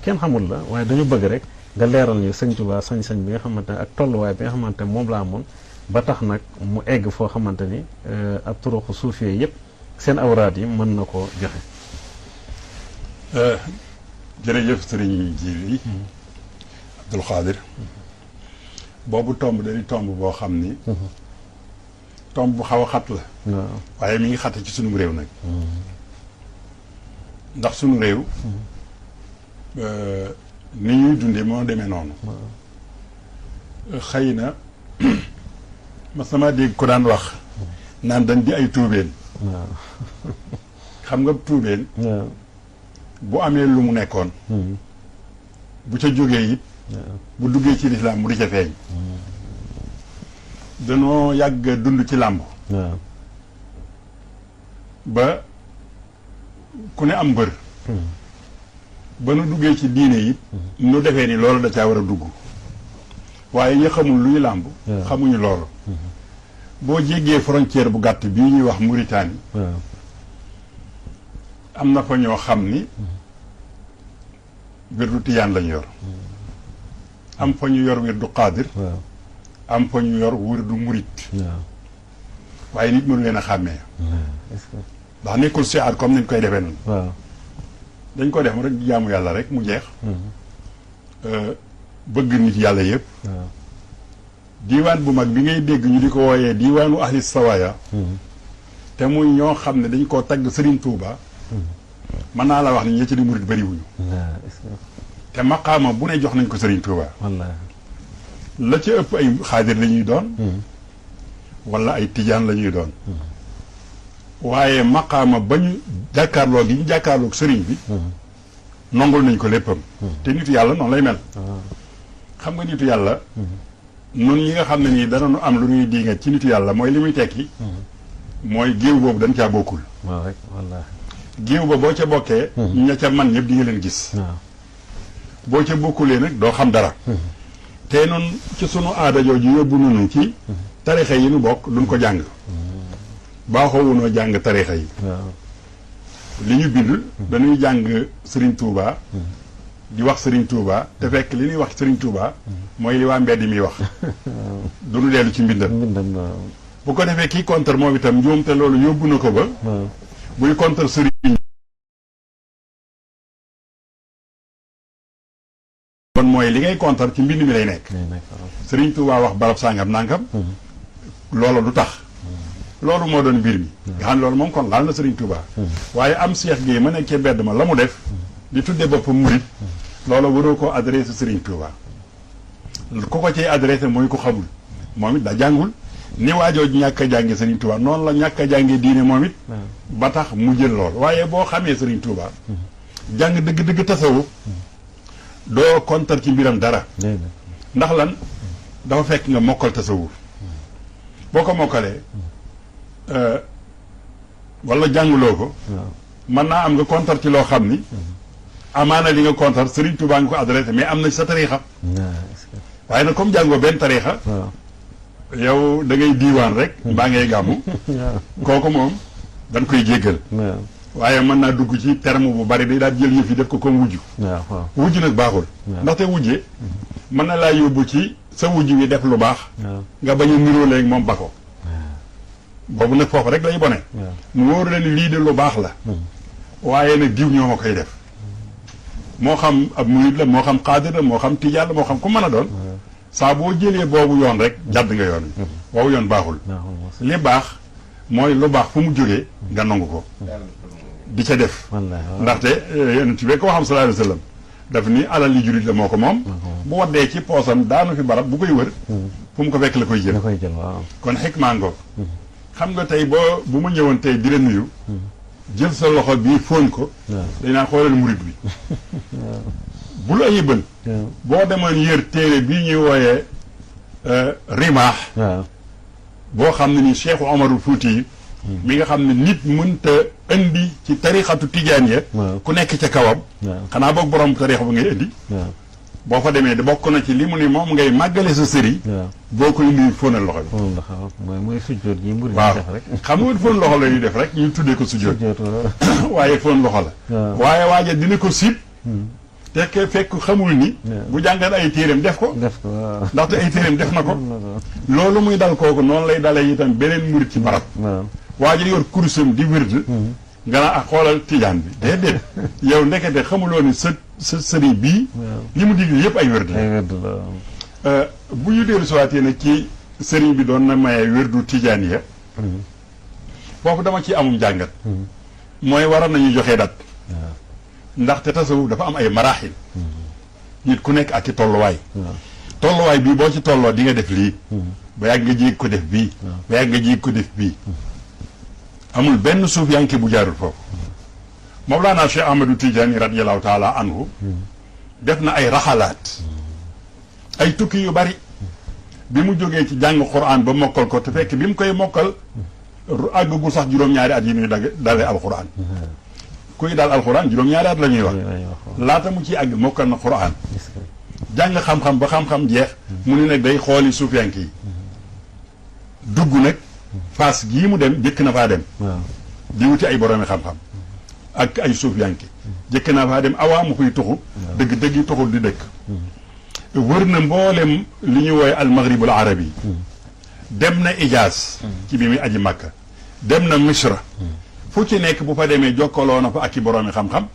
kenn xamul la waaye dañu bëgg rek nga leeral ñu sëñ Tuubaa sañ-sañ bi nga xamante ne ak tolluwaay bi nga xamante ne moom la amoon ba tax nag mu egg foo xamante ni ak turuxu suufee yëpp seen awraad yi mën na koo joxe. jërëjëf sëriñ Jiili Abdul Xaadir boobu tomb dañuy tomb boo xam ni tomb bu xaw a xat la waaye mi ngi xat ci sunu réew nag ndax sunu réew ni ñuy dundee moo demee noonu xëy na ma sama dégg ko daan wax naan dañ di ay tuubeen xam nga tuubeen bu amee lu mu nekkoon bu ca jógee it bu duggee ci lislaam mu di ca feeñ danoo yàgg dund ci làmb ba ku ne am mbër ba nu duggee ci diine it nu defee ni loolu da caa war a dugg waaye ñi xamul luy làmb xamuñu loolu boo jéggee frontière bu gàtt bii ñuy wax Mauritanie am na fa ñoo xam ni wirdu tijaan lañu yor am fa ñu yor wirdu qaadir am fa ñu yor wirdu murit waaye nit mënu leen a xàmmee ndax nekkul siyaar comme niñ koy defee noonu dañ ko def rek jaamu yàlla rek mu jeex bëgg nit yàlla yëpp diiwaan bu mag bi ngay dégg ñu di ko wooyee diiwaanu ahli sawaaya te muy ñoo xam ne dañ koo tagg Sëriñ Tuuba mën naa la wax ni ñi ci di murit bëriwuñu te maqaama bu ne jox nañ ko Sëriñ Tuuba la ca ëpp ay xaadir la ñuy doon wala ay tijaan la ñuy doon waaye maqaama ba ñu jàkkaarloo gi ñu jàkkaarloog sëriñ bi nongul nañ ko léppam te nitu yàlla noonu lay mel xam nga nitu yàlla nun ñi nga xam ne nii danañu am lu ñuy diingat ci nitu yàlla mooy li muy tekki mooy géew boobu dañ caa bokkul géew ba boo ca bokkee ña ca man ñëpp di nga leen gis boo ca bokkulee nag doo xam dara te noonu ci sunu aada jooju yóbbu nunu ci tarixa yi nu bokk duñ ko jàng baaxoowunoo jàng tarixa yi li ñu bind dañuy jàng Serigne Touba di wax Serigne Touba te fekk li ñuy wax Serigne Touba mooy li waa mbedd mi wax duñu dellu ci mbindam bu ko defee kii contre moom itam njuum te loolu yóbbu na ko ba buy contre Serigne kon mooy li ngay contre ci mbind mi lay nekk Serigne Touba wax barab sàngam nangam loola du tax loolu moo doon mbir mi nga xam ne loolu moom kon laal na Serigne Touba waaye am Cheikh Gueye ma nekkee bedd ma la mu def di tudde boppam murit loolu waroo ko adressé Serigne Touba ku ko ciy adressé mooy ko xamul moom it da jàngul ni waajooju ñàkk a jànge Serigne Touba noonu la ñàkk a jànge diine moom it ba tax mu jël lool waaye boo xamee Serigne Touba jàng dëgg-dëgg tasawuf doo kontar ci mbiram dara ndax lan dafa fekk nga mokkal tasawuf boo ko mokkalee wala jànguloo ko mën naa am nga kontar ci loo xam ni amaana li nga kontar Serigne Touba nga ko adressé mais am na ci sa tariixa waaye nag comme jàngoo benn tariixa yow da ngay diiwaan rek mbaa ngay gàmmu kooku moom dañ koy jéggal waaye mën naa dugg ci terme bu bari day daal jël yëf yi def ko comme wujju wujju nag baaxul ndaxte wujje mën na laa yóbbu ci sa wujj wi def lu baax nga bañ a niroo léegi moom ba ko boobu nag foofu rek lay bone mu wóoru leen lii de lu baax la waaye nag diw ñoo ma koy def moo xam ab murid la moo xam xaadir la moo xam tijaan la moo xam ku mën a doon saa boo jëlee boobu yoon rek jàdd nga yoon wi boobu yoon baaxul li baax mooy lu baax fu mu jógee nga nangu ko di ca def ndaxte yonent bi ko xam sallallahu alayhi wa sallam daf ni alal li jurit la moo ko moom bu waddee ci poosam daanu fi barab bu koy wër fu mu ko fekk la koy jël kon xikmaa ngoog xam nga tey boo bu ma ñëwoon tey di la nuyu jël sa loxo bii fóon ko dañ naan xoolal murit bi bu la ayibal boo demoon yër téere bii ñuy wooyee rimaax boo xam ne ni Cheikh Omarul Fuuti yi mi nga xam ne nit mënta indi ci tarixatu tijaan ya ku nekk ca kawam xanaa boog borom tarixa bu ngay indi boo fa demee di bokk na ci li mu ni moom ngay màggale sa sëriñ boo koy nuyu fóonal loxo bi mooy sujjóot gi mbir waaw def rek xam nga fóon loxo la ñuy def rek ñu tuddee ko sujjóot waaye fóon loxo la waaye waaja dina ko siib te fekk xamul ni bu jàngal ay téeréem def ko ndaxte ay téeréem def na ko loolu muy dal kooku noonu lay dalee itam beneen murit ci barab waa ji yor kursam di wird nga naa ak xoolal tijaan bi déedéet yow ndekete xamuloo ni sa sëriñ bii li mu digle yëpp ay wird la bu ñu dellu siwaatee nag ci sëriñ bi doon na maye wirdu tijaan ya foofu dama ci amum jàngat mooy waroon nañu joxe dat ndaxte tasawuf dafa am ay maraaxil nit ku nekk ak ci tolluwaay tolluwaay bii boo ci tolloo di nga def lii ba yàgg nga jéeg ko def bii ba yàgg nga jéeg ko def bii amul benn suuf yanke bu jaarul foofu Mawlana Cheikh Ahmadou Tidiane radiyallahu taala anhu def na ay raxalaat ay tukki yu bari bi mu jógee ci jàng Qur'an ba mokkal ko te fekk bi mu koy mokkal àggagul sax juróom-ñaari at yi ñuy dalee alquran kuy daal alquran juróom-ñaari at la ñuy wax laata mu ciy àgg mokkal na Qur'an jàng xam-xam ba xam-xam jeex mu ne nag day xooli suufiyanke yi dugg nag Fass gii mu dem jëkk na faa dem di wuti ay boroomi xam-xam ak ay suufiyanke jëkk na faa dem awaa mu koy tuxu dëgg-dëgg yi tuxul di dëkk wër na mboolem li ñuy wooye al maghribul arabi dem na Ijaas ci bi muy aji Makka dem na Misra fu ci nekk bu fa demee jokkaloo na fa ak i boroomi xam-xam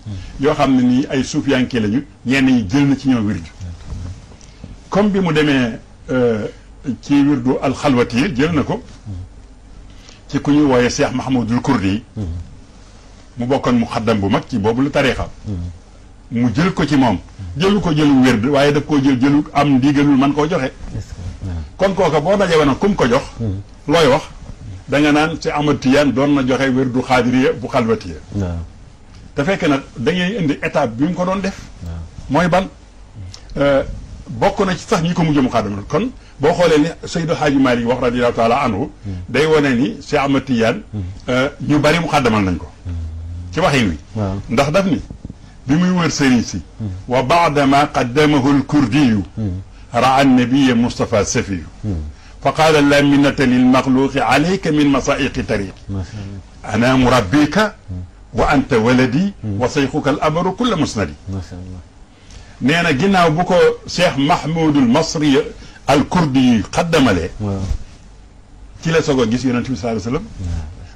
yoo xam ne nii ay suufiyanke lañu ñenn ñi jël na ci ñoom wirdu comme bi mu demee ci wirdu alxalwati jël na ko ci ku ñuy wooye Cheikh Mahamadul Kurdi yi mu bokkoon mu xaddam bu mag ci boobu lu tariixa mu jël ko ci moom jëlu ko jëlu wérd waaye daf koo jëlu am ndigalul man koo joxe kon kooka boo dajee woon kum ko jox looy wax da nga naan ci Ahmad Tijaan doon na joxe wérdu xaadiriya bu xalwatiya te fekk nag dañuy indi étape bi mu ko doon def mooy ban bokk na ci sax ñi ko mujj mu xaadam kon boo xoolee ni Seydi Hadji Malick wax radiyallahu taala anhu day wane ni Cheikh Ahmad Tijaan ñu bari mu xaddamal nañ ko ci waxin wi ndax daf ni bi muy wër sëriñ si wa baadama qaddamahu lkurdiyu raa nabiya Mustafa safiyu fa qaala la minnata lilmaxluqi alayka min masaiqi tariqi ana murabbika wa anta waladi wa sayxuka al amaru kulla musnadi nee na ginnaaw bu ko Cheikh Mahmoudul Masri al kurdi yi xaddamalee ci la soog a gis yonent bi sallallahu alayhi wa sallam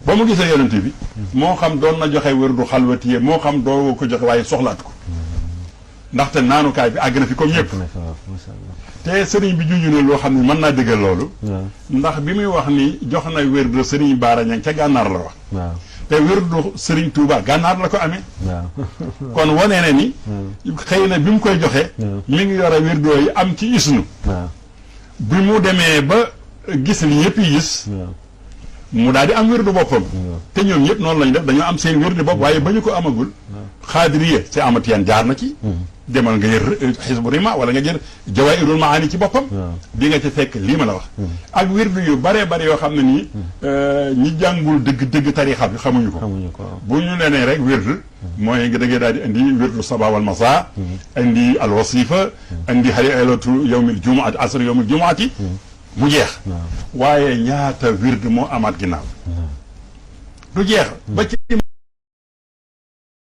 ba mu gisee yonent bi moo xam doon na joxe wérdu xalwatiye moo xam doo ko joxe waaye soxlaat ko ndaxte naanukaay bi àgg na fi comme ñëpp te sëriñ bi juñu na loo xam ne mën naa dëggal loolu ndax bi muy wax ni jox na wérdu sëriñ Baara Ñang ca gànnaar la wax te wérdu sëriñ Touba gànnaar la ko amee kon wane na ni xëy na bi mu koy joxe mi ngi yore wérdoo yi am ci isnu bi mu demee ba gis li ñëpp yi gis mu daal di am wérdu boppam te ñoom ñëpp noonu lañu def dañoo am seen wérdu bopp waaye ba ñu ko amagul xaadiriya c'est amatiyaan jaar na ci demal nga jël xisbu rima wala nga jël jawaahirul maani ci boppam di nga ci fekk lii ma la wax ak wérdu yu bare bare yoo xam ne nii ñi jàngul dëgg tarixa bi xamuñu ko bu ñu lenee rek wérdu mooy nga dëggee daal di indi wérdu sabaa wal masa indi al wasifa indi hayalatu yawmil jumuati asr yawmil jumuati mu jeex waaye ñaata wird moo amaat ginnaaw du jeex ba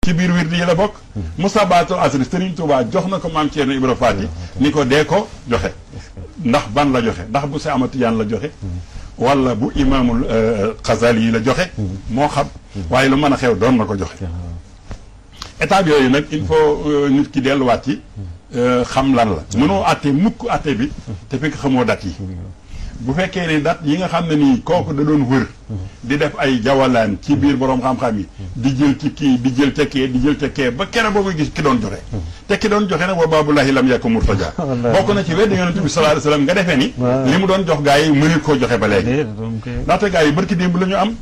ci biir wird yi la bokk musabaatul asri Sëriñ Tuubaa jox na ko maam Ceerno Ibra Faati ni ko dee ko joxe ndax ban la joxe ndax bu Seex Ahmad Tijaan la joxe wala bu imaamul Xasali yi la joxe moo xam waaye lu mën a xew doon na ko joxe étape yooyu nag il faut nit ki delluwaat ci xam lan la mënoo atte mukk atte bi te fekk xamoo dat yi bu fekkee ne dat yi nga xam ne nii kooku da doon wër di def ay jawalaan ci biir boroom xam-xam yi di jël ci kii di jël ca kee di jël ca kee ba kere boobu gis ki doon joxe te ki doon joxe nag wa baabulaahi lam yakun murtaja bokk na ci wedd yonent bi sallallahu alayhi wa sallam nga defee ni li mu doon jox gaa yi mënul koo joxe ba léegi ndaxte gaa yi barki démb la ñu am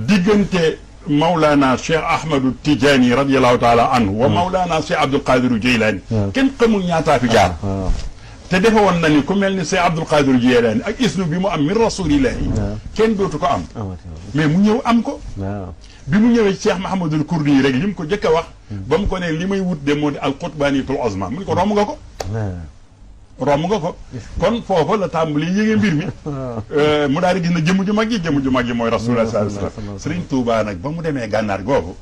diggante Mawlana Cheikh Ahmadou Tidiane radiyallahu taala anhu wa Mawlana Cheikh Abdul Qadir Jeylaani kenn xamul ñaataa fi jaar te defe woon na ni ku mel ni Cheikh Abdul Qadir Jeylaani ak isnu bi mu am min rasulillahi kenn dootu ko am mais mu ñëw am ko bi mu ñëwee Cheikh Mahamadul Kurdi yi rek li mu ko jëkk a wax ba mu ko ne li may wut de moo di al qutbaniyatul uzma mu ni ko romb nga ko kon foofa la tàmbali yéege mbir mi mu daal di gis na jëmm ju mag ji mooy rasulullah sallallahu alayhi wa sallam Sëriñ Tuubaa nag ba mu demee gànnaar googu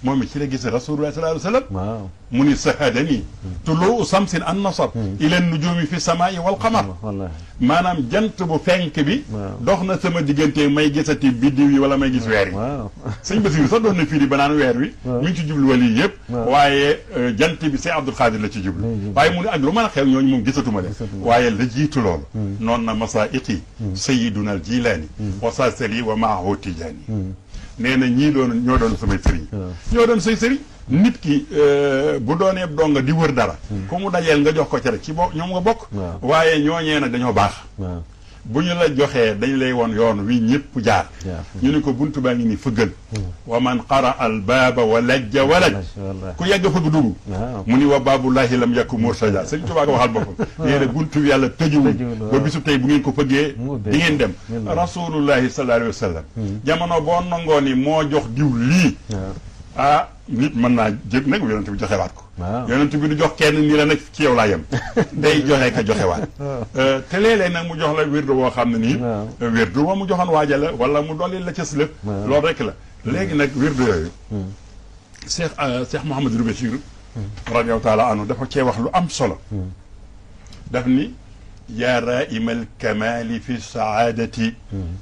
moom it ci la gis rasulullah sallallahu alayhi wa sallam mu ni sahadani tuluu samsin an nasar ila nujumi fi samaa'i wal qamar maanaam jant bu fenk bi dox na sama diggante may gisati biddiw yi wala may gis weer yi sëñ Basiru sax doon na fii di ba naan weer wi mi ngi ci jublu wali yëpp waaye jant bi Seex Abdul Xaadir la ci jublu waaye mu ne ak lu mën a xew ñooñu moom gisatuma leen waaye la jiitu loolu noonu na masaiqi sayiduna al jilaani wa saasali wa maahu tijaani nee na ñii ñoo doon samay sëriñ ñoo doon say sëriñ nit ki bu doonee donga di wër dara ku mu dajeel nga jox ko ci rek ci ñoom nga bokk waaye ñooñee nag dañoo baax bu ñu la joxee dañ lay woon yoon wi ñëpp jaar ñu ne ko buntu baa ngi ni fëggal wa man qara al baaba wa lajja walaj ku yegg fëgg dugg mu ni wa baabullahi lam yakku mursaja sëñ Tuubaa ko waxal boppam nee na buntu bi yàlla tëjuwul ba bisu tey bu ngeen ko fëggee di ngeen dem rasulullahi sallallahu alayhi wa sallam jamono boo nangoo ni moo jox diw lii nit mën naa jëg nag yonent bi joxewaat ko yonent bi du jox kenn nii la nag ci yow laa yem day joxe ka joxewaat te léeg-léeg nag mu jox la wirdu boo xam ne nii wirdu wa mu joxoon waaja la wala mu dolli la ca lépp loolu rek la léegi nag wirdu yooyu Cheikh Mouhamadou Bachir radiyallahu taala anhu dafa cee wax lu am solo daf ni yaa raa'ima alkamali fi saadati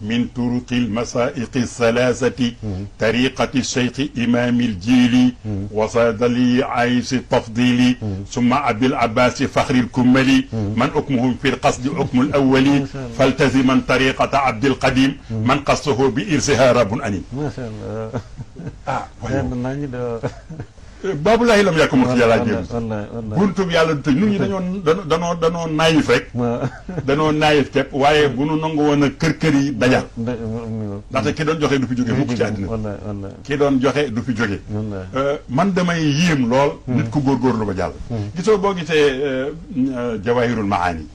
min turuqi almasaiqi salaasati tariqati cheikhi imami aljili wasadali aysi tafdili summa abil abbasi fakhri alkummali man ukmuhum fi lqasdi ukmu alawali faltaziman tariqata abdilqadim man qassahu bi irsiha rabbun anim baabulaahi lam yàkk mu ci yàllaa jéem buntub yàlla du tëj ñun ñi danoo naayif rek danoo naayif képp waaye bu nu nangu woon a kër yi dajal ndaxte ki doon joxe du fi jóge mukk ci àddina ki doon joxe du fi jóge man damay yéem lool nit ku góorgóorlu ba jàll gisoo boo gisee jawahirul maani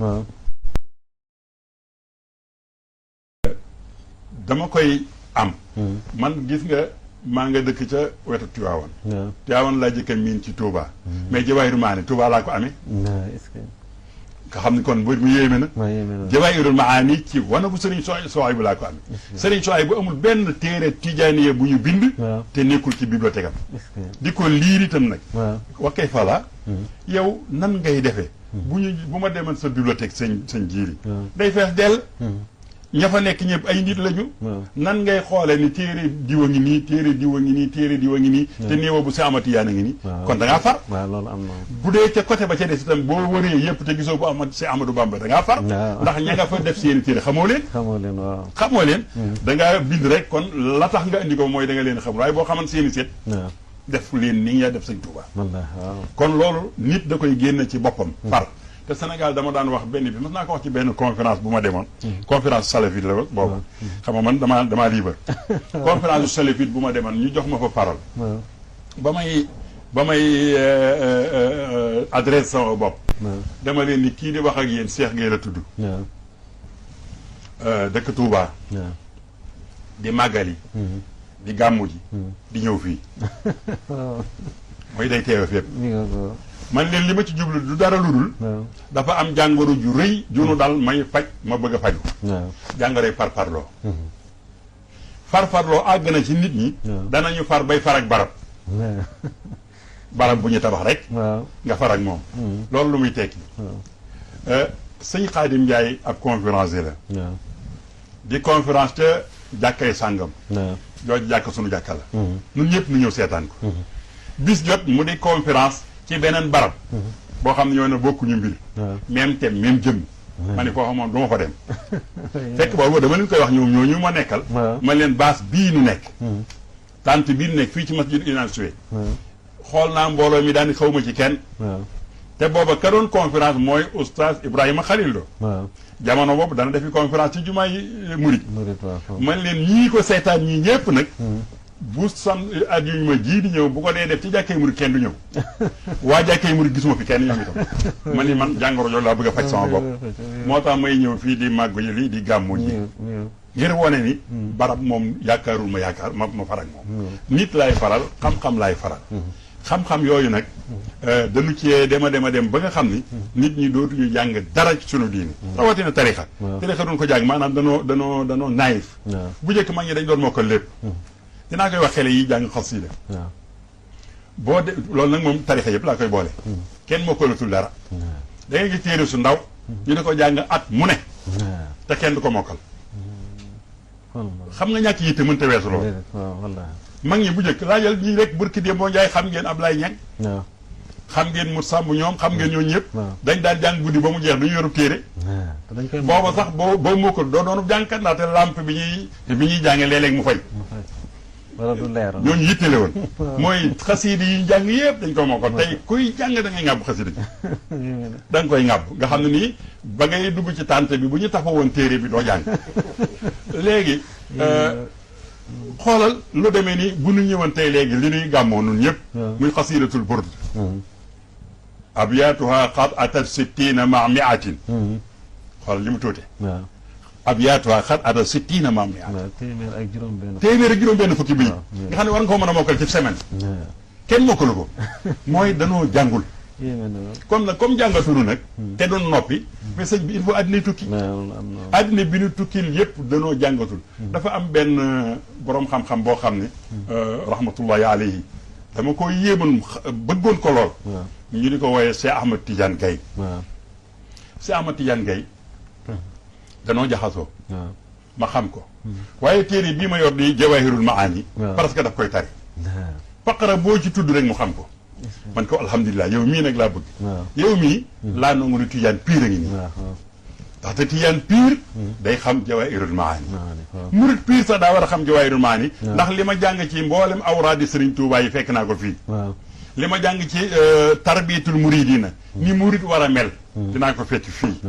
dama koy am man gis nga maa nga dëkk ca wetu Tiwaawan Tiwaawan laa jëkka miin ci Touba mais Jawahirul Maani Touba laa ko amee nga xam ni kon bu mu yéeme na Jawahirul Maani ci wanagu Sëriñ Suhaybu laa ko amee Sëriñ Suhaybu amul benn téere tijaaniya bu ñu bind te nekkul ci bibliothèque am di ko liir itam nag wa kay fala yow nan ngay defee bu ma demoon sa bibliothèque sëñ jiiri day fees dell ña fa nekk ñëpp ay nit lañu nan ngay xoole ni téere diwa ngi nii téere diwa ngi nii téere diwa ngi nii te néewa bu si amati yaa na ngi nii kon da ngaa far bu dee ca côté ba ca des itam boo wëree yëpp te gisoo bu amat si Amadou Bamba da ngaa far ndax ña nga fa def seeni téere xamoo leen da ngaa bind rek kon la tax nga indi ko mooy da nga leen xamul waaye boo xaman seeni seet def leen ni nga def Sëñ Tuubaa kon loolu nit da koy génn ci boppam far te Sénégal dama daan wax benn bi mas naa ko wax ci benn conférence bu ma demoon conférence salafite la booba xam nga man damaa libre conférence salafite bu ma demoon ñu jox ma fa parole ba may adresse sama bopp dama leen ni kii di wax ak yéen Cheikh Gueye la tudd dëkk Touba di màggali di gàmmu ji di ñëw fii mooy day teewe fépp man leen li ma ci jublu du dara lu dul dafa am jàngoro ju rëy junu dal may faj ma bëgg a faju jàngoroy farfarloo farfarloo àgg na ci nit ñi danañu far bay far ak barab bu ñu tabax rek nga far ak moom loolu lu muy tekki sëñ Xaadim Njaay ab conférencier la di conférence ca jàkkay sàngam jooju jàkk sunu jàkka la ñun ñëpp nu ñëw seetaan ko bis jot mu di conférence ci beneen barab boo xam ne ñoo ne bokkuñu mbir même thème même jëm ma ne foo xamoon du ma fa dem fekk boobu dama leen koy wax ñoom ñooñu ma nekkal ma leen baas bii nu nekk tant bii nu nekk fii ci masjid Inaan Suwe xool naa mbooloo mi daani xaw ma ci kenn te booba ka doon conférence mooy oustaz Ibrahima Khalil Lo jamono boobu dana defi conférence ci jumaa yi murit man leen ñii ko seetaan ñii ñëpp nag bu at yu ma ji di ñëw bu ko dee def ci jàkkee murit kenn du ñëw waa jàkkee murit gisuma fi kenn ñoom itam man ni man jàngoro jooju laa bëgg a faj sama bopp moo tax may ñëw fii di màgg lii di gàmmu ji ngir wone ni barab moom yaakaarul ma yaakaar ma farak moom nit laay faral xam-xam laay faral xam-xam yooyu nag dañu cee dem ba nga xam ni nit ñi dootuñu jàng dara ci sunu diini rawatina tarixa duñ ko jàng maanaam danoo naayif bu njëkk mag ñi dañ doon mokkal lépp dinaa koy wax xale yi jàng xasida boo de loolu nag moom tarixa yëpp laa koy boole. kenn mokkalatul dara. da ngay gis téere su ndaw. ñu di ko jàng at mu ne. te kenn du ko mokkal. xam nga ñàkk yitte mënta weesu loolu. mag ñi bu njëkk laajal ñii rek burki dee boo njaay xam ngeen Ablaye Niang. xam ngeen mu sàmb ñoom xam ngeen ñooñu ñëpp. dañ daan jàng guddi ba mu jeex duñu yoru téere. booba sax boo mokkal doo doonu jàngkat ndaxte lampe bi ñuy jàngee léeg-léeg mu fay. wala du leer ñooñu yittele woon. mooy xasiida yi jàng yëpp dañ ko mokkal tey kuy jàng da ngay ŋàbb xasiida ji. da nga koy ŋàbb nga xam ne nii ba ngay dugg ci tànt bi bu ñu tafa woon téere bi doo jàng. léegi xoolal lu demee ni bu ñu ñëwoon tey léegi li ñuy gàmmoo nun ñëpp. muy xasiidatul burd. abyaatuha qad atat sittina ma miatin. xoolal li mu tuute. abyaatuha qad atat sittina ma miatin. téeméer ak juróom-benn fukki bi nga xam ne war nga koo mën a mokkal ci semaine. kenn mokkalu ko. mooy danoo jàngul. comme jàngatunu nag. te doon noppi. mais sëñ bi il faut addina tukki. addina bi nu tukkil yëpp danoo jàngatul. dafa am benn borom xam-xam boo xam ne. rahmatullahi alayhi dama ko yéemoon bëggoon ko lool. ñu di ko wooyee Cheikh Ahmad Tidiane Gaye. Cheikh Ahmad Tidiane Gaye danoo jaxasoo. ma xam ko. waaye téere bii ma yor di Jawahirul Maani. parce que daf koy tari. faqara boo ci tudd rek mu xam ko. man ko alhamdulilah yow mii nag laa bëgg. yow mii. laa nangu ne Tidiane pire a ngi nii. ndaxte Tidiane pire. day xam Jawahirul Maani. murit pire sax daa war a xam Jawahirul Maani. ndax li ma jàng ci mboolem awraadi Serigne Touba yi fekk naa ko fii. li ma jàng ci tarbiyatul muridina ni murid war a mel. dinaa ko fekk fii.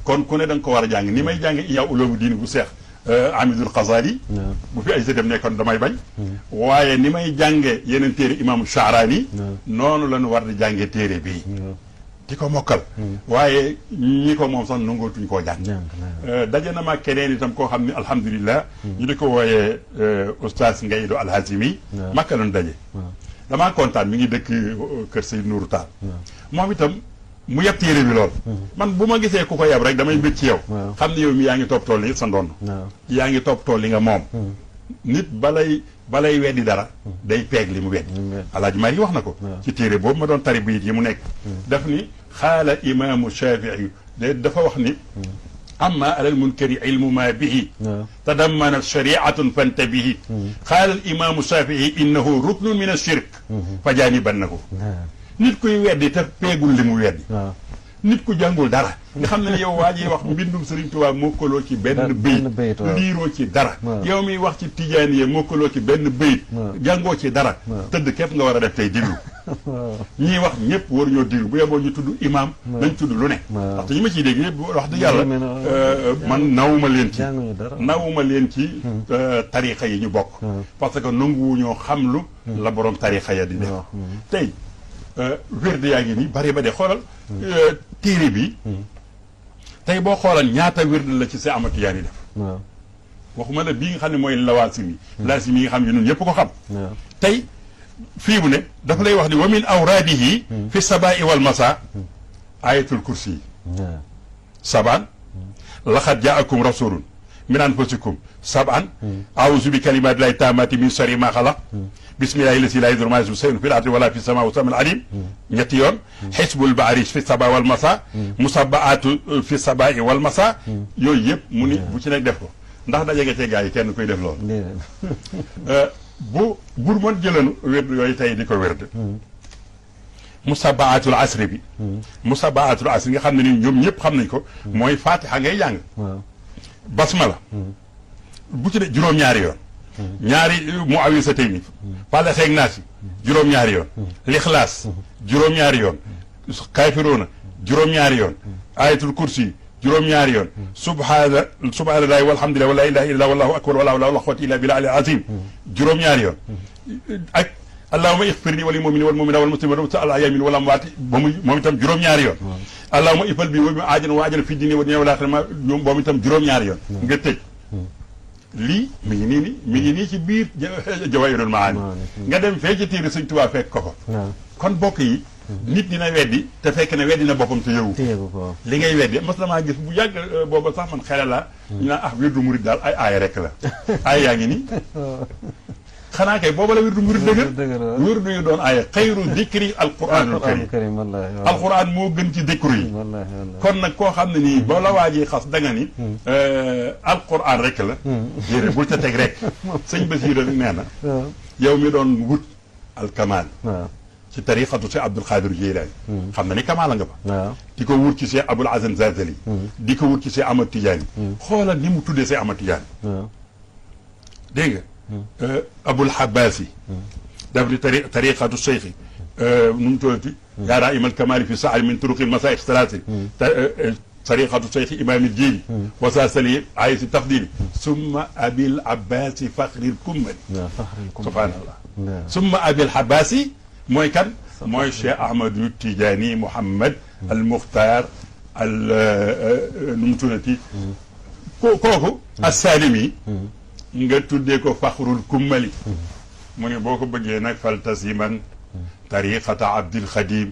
kon ku ne da nga ko war a jàng ni may jàng Ihya Ulumuddin bu Seex Amidul Xasaali. bu fi ay sëtam nekkoon damay bañ. waaye ni may jànge yeneen téere imaamu Shaaraani. noonu la ñu war di jànge téere bii. di ko mokkal. waaye ñi ko moom sax nangootuñ koo jàng. daje na ma keneen itam koo xam ne alhamdulilah. ñu di ko wooyee oustaz Ngaydo Alhasimi. makka lañu daje. damaa kontaan mi ngi dëkk kër Seydou Nourou Tall. moom itam mu yeb téere bi lool. man bu ma gisee ku ko yeb rek damay bëgg ci yow. xam ne yow mi yaa ngi topp tool li sa ndoon. yaa ngi topp tool li nga moom. nit balay weddi dara. day peeg li mu weddi. Alaaji Maalik wax na ko. ci téere boobu ma doon tari bayit yi mu nekk. daf ni xaala imaamu Shafii dafa wax ni. amma alal munkari ilmu ma bihi. tadammanat shariatun fantabihi. xaala al imaamu Shafii innahu ruknun min ashirk. fa jaanibannahu. nit kuy weddi te peegul li mu weddi. nit ku jàngul dara. nga xam ne yow waa ji wax mbindum Serigne Touba mokkaloo ci benn bëyit. liiroo ci dara. yow miy wax ci tijaaniya mokkaloo ci benn bëyit. jàngoo ci dara. tëdd képp nga war a def tey diglu. ñii wax ñëpp waruñoo diglu bu yeboo ñu tudd imaam. nañ tudd lu ne. ndaxte ñi ma ciy dégg yëpp wax dëgg yàlla. man nawuma leen ci. nawuma leen ci tarixa yi ñu bokk. parce que nanguwuñoo xam lu. la borom tarixa ya di def. tey wérde yaa ngi nii bari ba de xoolal. téere bi. tey boo xoolal ñaata wérde la ci Seex Ahmad Tijaan yi def. waxuma la bii nga xam ne mooy lawaasim yi. laasim yi nga xam ne ñun ñëpp ko xam. tey fii mu ne dafa lay wax ni wa min awraadihi fi sabaa'i wal masaa ayatul kursi yi. sabaan. laqad jaakum rasulun min anfusikum sab'an. a'uuzu bi kalimaatillaahi taammaati min sharri maa xalaq. bismillahi lasi laa yadurru maa ismuhu shay'un fil ardi wala fis samaa'i wa huwa al-aliim. ñetti yoon. xisbul baari fi sabaa wal masaa. musabbaatu fi sabaa'i wal masaa. yooyu yëpp mu ni bu ci nekk def ko ndax daje nga cee gaa yi kenn koy def loolu. bu bur mën jëlanu wérd yooyu tey di ko wérd. musabbaatul asri bi. musabbaatul asri nga xam ne ni ñoom ñëpp xam nañ ko. mooy faatiha ngay jàng. basmala. bu ci de juróom-ñaari yoon. ñaari muawisatayni Falaq ak Naas juróom-ñaari yoon. Lixlaas juróom-ñaari yoon. Kaafiruuna juróom-ñaari yoon. ayatul kursi juróom-ñaari yoon. subhaanallaahi walhamdulillaahi wa laa ilaaha illallaah wallaahu akbar wa laa hawla wa laa quwwata illaa billaahi al-aziim juróom-ñaari yoon. ak allahumma ixfir li wa lil mu'miniina wal mu'minaati wal muslimiina wal ahyaai minhum wal amwaati ba muy moom itam juróom-ñaari yoon. allahumma ifal bi wa ajran wa ajran fi diini wa dunya wal aaxirati moom itam juróom-ñaari yoon. nga tëj. lii mi ngi nii mi ngi nii ci biir Jawahirul Maani nga dem fee ci téere Sëñ Tuubaa fekk ko fa. kon bokk yi. nit dina weddi te fekk ne weddi na boppam te yëwu ko. li ngay weddi mas na maa gis bu yàgg booba sax man xele la. ñu naan wirdu murid daal ay aaya rek la. ay yaa ngi nii. xanaa kay booba la wirdu murid dëgër wirdu yu doon aaya xayru dikri alquranul karim alquran moo gën ci dikru yi kon nag koo xam ne nii boo la waajee xas da nga ni alquran rek la yére bul ca teg rek sëñ Basiru nee na yow mi doon wut alkamal ci tariqatu si Abdul Xaadir Jilaani xam na ni kamaala nga ba di ko wut ci si Abul Hasan Zazali di ko wut ci si Ahmad Tijaani xoolal ni mu tuddee si Ahmad Tijaani dégg nga Abul Habbaasi daf di tariqatu cheikhi nu mu tuddati yaa raa'imal kamaali fi saari min turuqil masaa'ix salaasi tariqatu cheikhi imaam al-Jiili wasaasali aysi tafdili summa abil abbaasi faxril kummali subhaanallah summa abil habbaasi mooy kan mooy Cheikh Ahmadou Tidiane Mouhamed al Mukhtar al nu mu tuddati kooku as-Salimi nga tuddee ko faxrul kummali mu ne boo ko bëggee nag faltasiman tariqata Abdil Xadim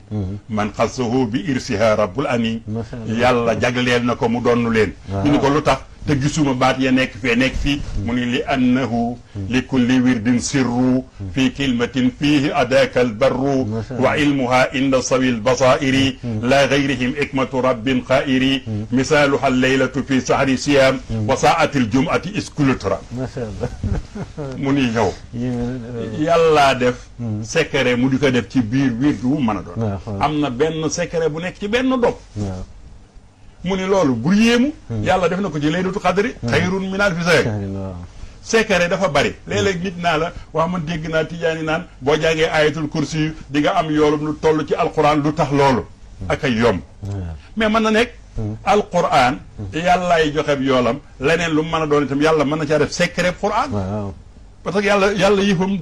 man xassahu bi irsiha rabbul anim yàlla jagleel na ko mu donnu leen ñu ni ko lu tax te gisuma baat ya nekk fee nekk fii mu ni li annahu li kulli wirdin sirru fi kilmatin fihi adaka albarru wa ilmuha inda sawi albasairi la gayrihim ikmatu rabbin qairi misaaluha alleylatu fi sahri siyam wa saati aljumati iskulutra mu ni yow yàllaa def secret mu di ko def ci biir wirdu wu mën a doon am na benn secret bu nekk ci benn dog mu ni loolu bu yéemu yàlla def na ko ci laylatu xadri xayrun min alfi shahr secret dafa bari léeg-léeg nit naa la waa man dégg naa tijaani naan boo jàngee ayatul kursi yu di nga am yoolum lu toll ci alquran lu tax loolu ak ay yomb mais mën na nekk alquran yàllaay joxeb yoolam leneen lu mën a doon itam yàlla mën na caa def secret quran parce que yàlla yëfam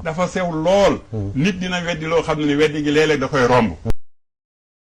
dafa sew lool nit dina weddi loo xam ne ni weddi gi léeg-léeg da koy romb